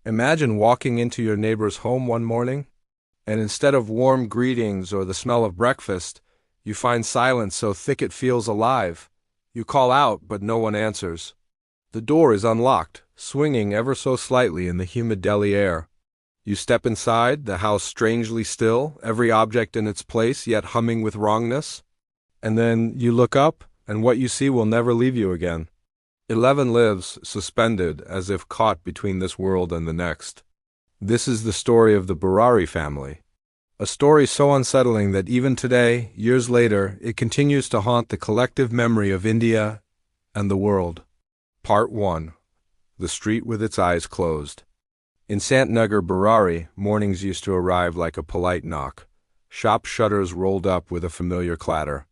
Imagine walking into your neighbor's home one morning, and instead of warm greetings or the smell of breakfast, you find silence so thick it feels alive. You call out, but no one answers. The door is unlocked, swinging ever so slightly in the humid deli air. You step inside, the house strangely still, every object in its place, yet humming with wrongness. And then you look up, and what you see will never leave you again. 11 lives, suspended, as if caught between this world and the next. This is the story of the Burari family. A story so unsettling that even today, years later, it continues to haunt the collective memory of India and the world. Part 1. The Street with Its Eyes Closed. In Santnagar, Burari, mornings used to arrive like a polite knock. Shop shutters rolled up with a familiar clatter.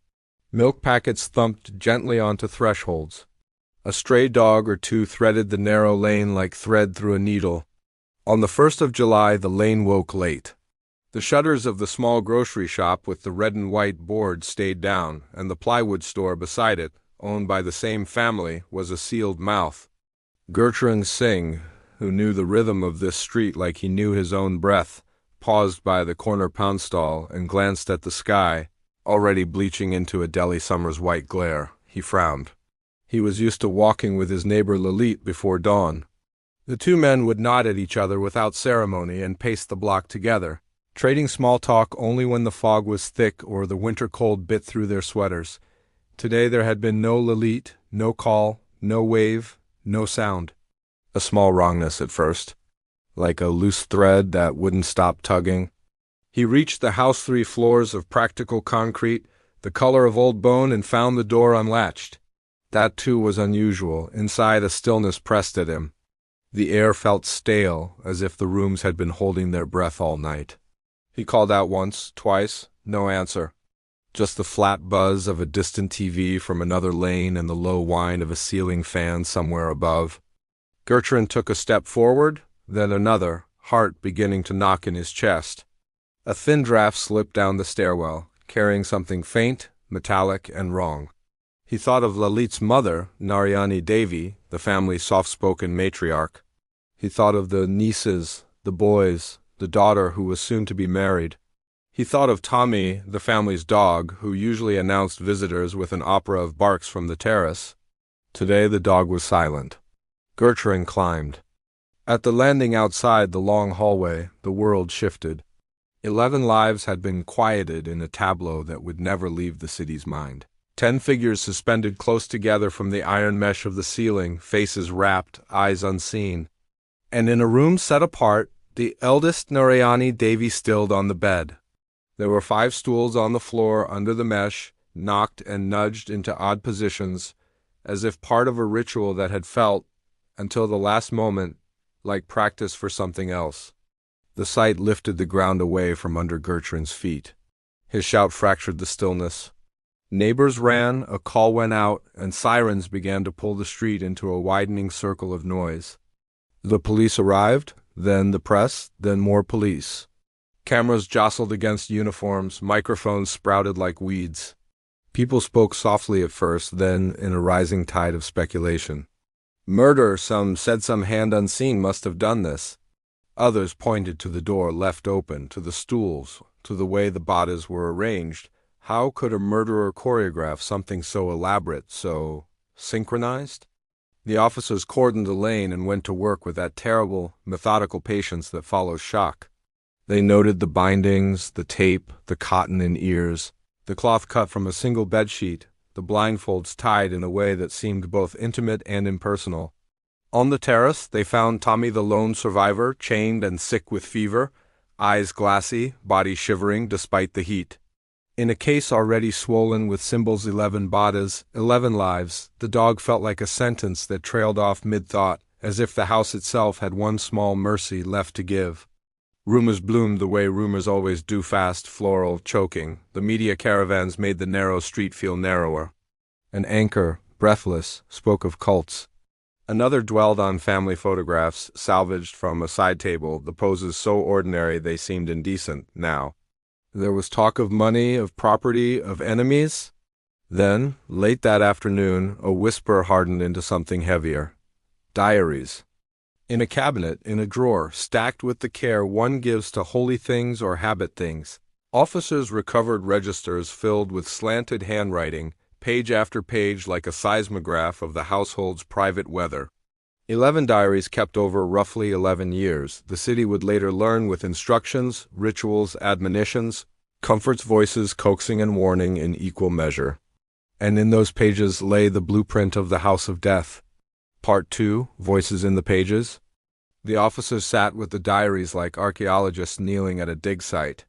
Milk packets thumped gently onto thresholds. A stray dog or two threaded the narrow lane like thread through a needle. On the 1st of July, the lane woke late. The shutters of the small grocery shop with the red and white board stayed down, and the plywood store beside it, owned by the same family, was a sealed mouth. Gurcharan Singh, who knew the rhythm of this street like he knew his own breath, paused by the corner pound stall and glanced at the sky, already bleaching into a Delhi summer's white glare. He frowned. He was used to walking with his neighbor Lalit before dawn. The two men would nod at each other without ceremony and pace the block together, trading small talk only when the fog was thick or the winter cold bit through their sweaters. Today there had been no Lalit, no call, no wave, no sound. A small wrongness at first, like a loose thread that wouldn't stop tugging. He reached the house 3 floors of practical concrete, the color of old bone, and found the door unlatched. That too was unusual. Inside, a stillness pressed at him. The air felt stale, as if the rooms had been holding their breath all night. He called out once, twice, no answer. Just the flat buzz of a distant TV from another lane and the low whine of a ceiling fan somewhere above. Gurcharan took a step forward, then another, heart beginning to knock in his chest. A thin draft slipped down the stairwell, carrying something faint, metallic, and wrong. He thought of Lalit's mother, Narayani Devi, the family's soft-spoken matriarch. He thought of the nieces, the boys, the daughter who was soon to be married. He thought of Tommy, the family's dog, who usually announced visitors with an opera of barks from the terrace. Today the dog was silent. Gurcharan climbed. At the landing outside the long hallway, the world shifted. 11 lives had been quieted in a tableau that would never leave the city's mind. 10 figures suspended close together from the iron mesh of the ceiling, faces rapt, eyes unseen. And in a room set apart, the eldest Narayani Devi stilled on the bed. There were 5 stools on the floor under the mesh, knocked and nudged into odd positions, as if part of a ritual that had felt, until the last moment, like practice for something else. The sight lifted the ground away from under Gurcharan's feet. His shout fractured the stillness. Neighbors ran, a call went out, and sirens began to pull the street into a widening circle of noise. The police arrived, then the press, then more police. Cameras jostled against uniforms, microphones sprouted like weeds. People spoke softly at first, then in a rising tide of speculation. Murder, some said, some hand unseen must have done this. Others pointed to the door left open, to the stools, to the way the bodies were arranged. How could a murderer choreograph something so elaborate, so synchronized? The officers cordoned the lane and went to work with that terrible, methodical patience that follows shock. They noted the bindings, the tape, the cotton in ears, the cloth cut from a single bedsheet, the blindfolds tied in a way that seemed both intimate and impersonal. On the terrace, they found Tommy the lone survivor, chained and sick with fever, eyes glassy, body shivering despite the heat. In a case already swollen with symbols 11 bodies, 11 lives, the dog felt like a sentence that trailed off mid-thought, as if the house itself had one small mercy left to give. Rumors bloomed the way rumors always do, fast, floral, choking. The media caravans made the narrow street feel narrower. An anchor, breathless, spoke of cults. Another dwelled on family photographs, salvaged from a side table, the poses so ordinary they seemed indecent now. There was talk of money, of property, of enemies. Then, late that afternoon, a whisper hardened into something heavier. Diaries. In a cabinet, in a drawer, stacked with the care one gives to holy things or habit things, officers recovered registers filled with slanted handwriting, page after page like a seismograph of the household's private weather. 11 diaries kept over roughly 11 years. The city would later learn with instructions, rituals, admonitions, comforts, voices, coaxing and warning in equal measure. And in those pages lay the blueprint of the House of Death. Part 2, Voices in the Pages. The officers sat with the diaries like archaeologists kneeling at a dig site.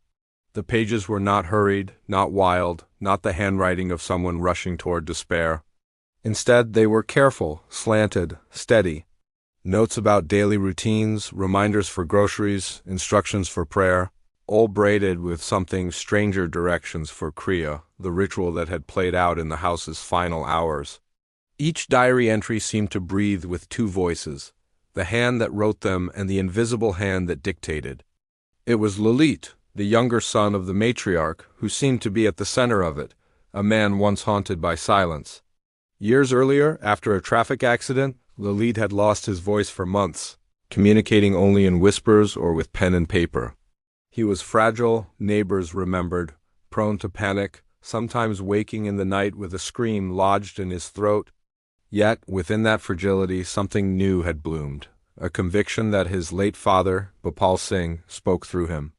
The pages were not hurried, not wild, not the handwriting of someone rushing toward despair. Instead, they were careful, slanted, steady. Notes about daily routines, reminders for groceries, instructions for prayer, all braided with something stranger directions for Kriya, the ritual that had played out in the house's final hours. Each diary entry seemed to breathe with two voices, the hand that wrote them and the invisible hand that dictated. It was Lalit, the younger son of the matriarch, who seemed to be at the center of it, a man once haunted by silence. Years earlier, after a traffic accident, Lalit had lost his voice for months, communicating only in whispers or with pen and paper. He was fragile, neighbors remembered, prone to panic, sometimes waking in the night with a scream lodged in his throat. Yet, within that fragility, something new had bloomed, a conviction that his late father, Bhopal Singh, spoke through him.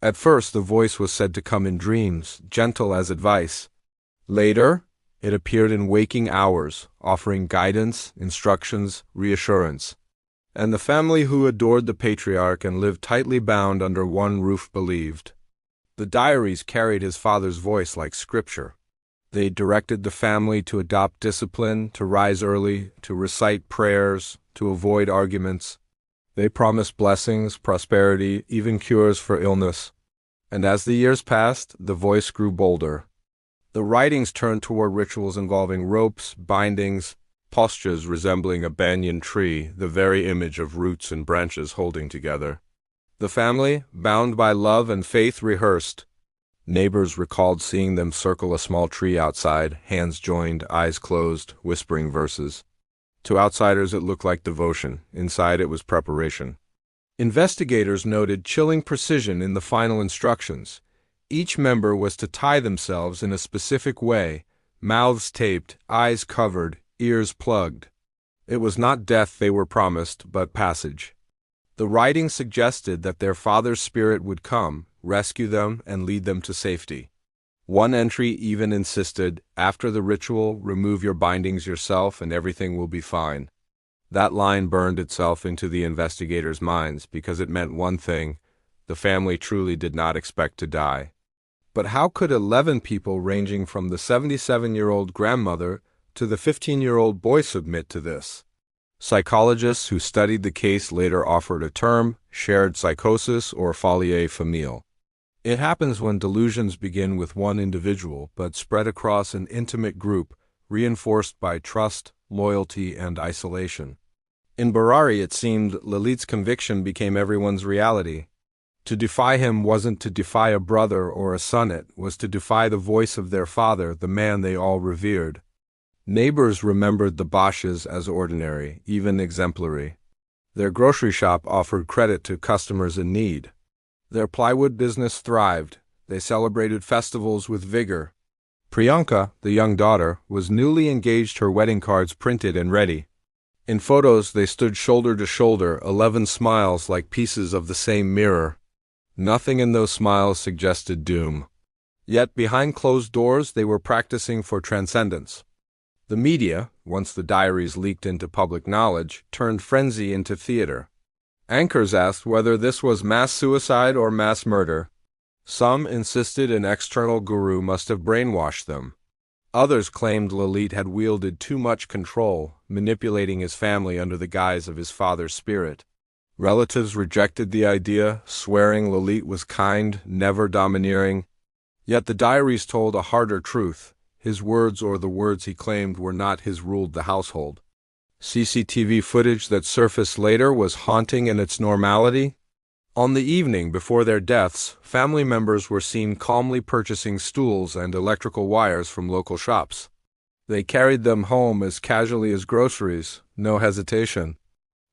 At first, the voice was said to come in dreams, gentle as advice. Later, it appeared in waking hours, offering guidance, instructions, reassurance. And the family who adored the patriarch and lived tightly bound under one roof believed. The diaries carried his father's voice like scripture. They directed the family to adopt discipline, to rise early, to recite prayers, to avoid arguments. They promised blessings, prosperity, even cures for illness. And as the years passed, the voice grew bolder. The writings turned toward rituals involving ropes, bindings, postures resembling a banyan tree, the very image of roots and branches holding together. The family, bound by love and faith, rehearsed. Neighbors recalled seeing them circle a small tree outside, hands joined, eyes closed, whispering verses. To outsiders it looked like devotion. Inside it was preparation. Investigators noted chilling precision in the final instructions. Each member was to tie themselves in a specific way, mouths taped, eyes covered, ears plugged. It was not death they were promised, but passage. The writing suggested that their father's spirit would come, rescue them, and lead them to safety. One entry even insisted, after the ritual, remove your bindings yourself and everything will be fine. That line burned itself into the investigators' minds because it meant one thing: the family truly did not expect to die. But how could 11 people ranging from the 77-year-old grandmother to the 15-year-old boy submit to this? Psychologists who studied the case later offered a term, shared psychosis or folie familiale. It happens when delusions begin with one individual but spread across an intimate group, reinforced by trust, loyalty, and isolation. In Burari, it seemed Lalit's conviction became everyone's reality. To defy him wasn't to defy a brother or a son, it was to defy the voice of their father, the man they all revered. Neighbors remembered the Bosches as ordinary, even exemplary. Their grocery shop offered credit to customers in need. Their plywood business thrived. They celebrated festivals with vigor. Priyanka, the young daughter, was newly engaged, her wedding cards printed and ready. In photos, they stood shoulder to shoulder, 11 smiles like pieces of the same mirror. Nothing in those smiles suggested doom. Yet behind closed doors, they were practicing for transcendence. The media, once the diaries leaked into public knowledge, turned frenzy into theater. Anchors asked whether this was mass suicide or mass murder. Some insisted an external guru must have brainwashed them. Others claimed Lalit had wielded too much control, manipulating his family under the guise of his father's spirit. Relatives rejected the idea, swearing Lalit was kind, never domineering. Yet the diaries told a harder truth. His words, or the words he claimed were not his, ruled the household. CCTV footage that surfaced later was haunting in its normality. On the evening before their deaths, family members were seen calmly purchasing stools and electrical wires from local shops. They carried them home as casually as groceries, no hesitation.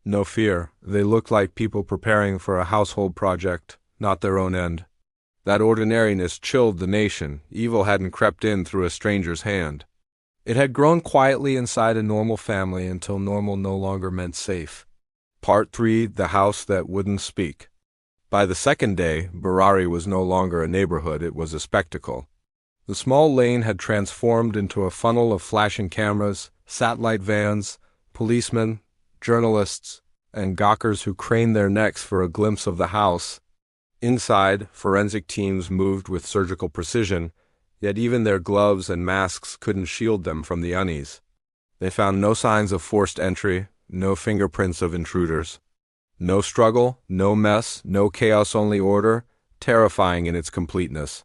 No fear, they looked like people preparing for a household project, not their own end. That ordinariness chilled the nation. Evil hadn't crept in through a stranger's hand. It had grown quietly inside a normal family until normal no longer meant safe. Part 3: The House That Wouldn't Speak. By the second day, Burari was no longer a neighborhood, it was a spectacle. The small lane had transformed into a funnel of flashing cameras, satellite vans, policemen, journalists, and gawkers who craned their necks for a glimpse of the house. Inside, forensic teams moved with surgical precision, yet even their gloves and masks couldn't shield them from the unease. They found no signs of forced entry, no fingerprints of intruders. No struggle, no mess, no chaos, only order, terrifying in its completeness.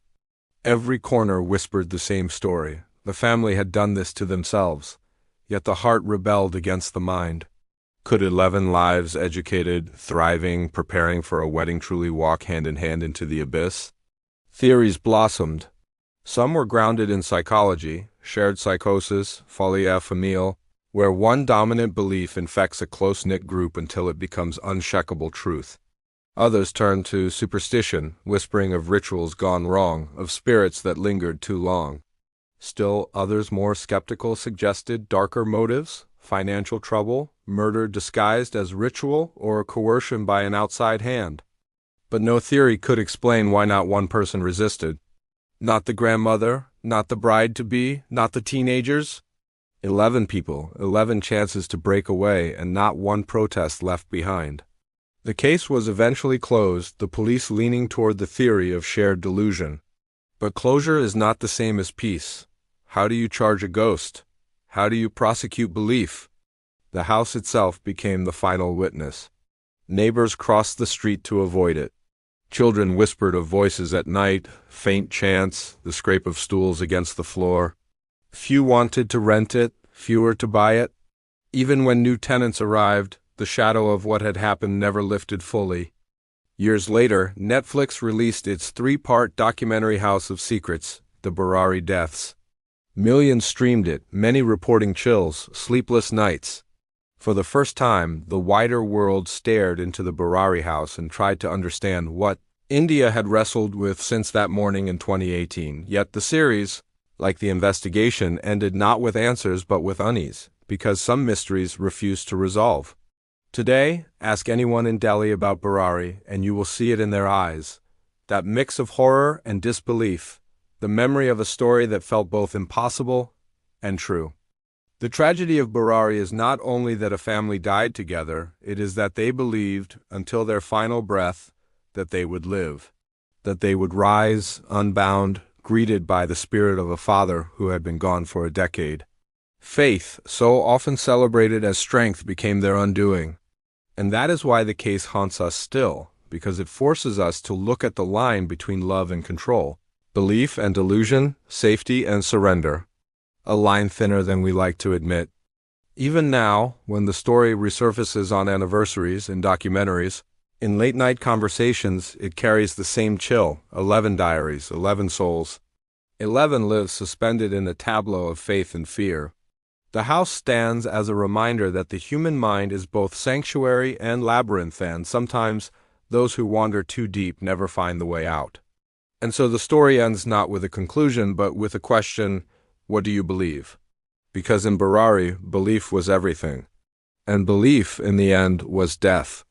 Every corner whispered the same story. The family had done this to themselves, yet the heart rebelled against the mind. Could 11 lives, educated, thriving, preparing for a wedding, truly walk hand in hand into the abyss? Theories blossomed. Some were grounded in psychology, shared psychosis, folie familiale, where one dominant belief infects a close-knit group until it becomes unshakable truth. Others turned to superstition, whispering of rituals gone wrong, of spirits that lingered too long. Still others, more skeptical, suggested darker motives, financial trouble, murder disguised as ritual, or coercion by an outside hand. But no theory could explain why not one person resisted. Not the grandmother, not the bride-to-be, not the teenagers. 11 people, 11 chances to break away, and not one protest left behind. The case was eventually closed, the police leaning toward the theory of shared delusion. But closure is not the same as peace. How do you charge a ghost? How do you prosecute belief? The house itself became the final witness. Neighbors crossed the street to avoid it. Children whispered of voices at night, faint chants, the scrape of stools against the floor. Few wanted to rent it, fewer to buy it. Even when new tenants arrived, the shadow of what had happened never lifted fully. Years later, Netflix released its 3-part documentary House of Secrets, The Burari Deaths. Millions streamed it, many reporting chills, sleepless nights. For the first time, the wider world stared into the Burari house and tried to understand what India had wrestled with since that morning in 2018. Yet the series, like the investigation, ended not with answers but with unease, because some mysteries refused to resolve. Today, ask anyone in Delhi about Burari, and you will see it in their eyes. That mix of horror and disbelief, the memory of a story that felt both impossible and true. The tragedy of Burari is not only that a family died together, it is that they believed, until their final breath, that they would live, that they would rise, unbound, greeted by the spirit of a father who had been gone for a decade. Faith, so often celebrated as strength, became their undoing. And that is why the case haunts us still, because it forces us to look at the line between love and control, belief and delusion, safety and surrender. A line thinner than we like to admit. Even now, when the story resurfaces on anniversaries and documentaries, in late-night conversations, it carries the same chill. 11 diaries, 11 souls. 11 lives suspended in a tableau of faith and fear. The house stands as a reminder that the human mind is both sanctuary and labyrinth, and sometimes those who wander too deep never find the way out. And so the story ends not with a conclusion, but with a question: what do you believe? Because in Burari, belief was everything. And belief, in the end, was death.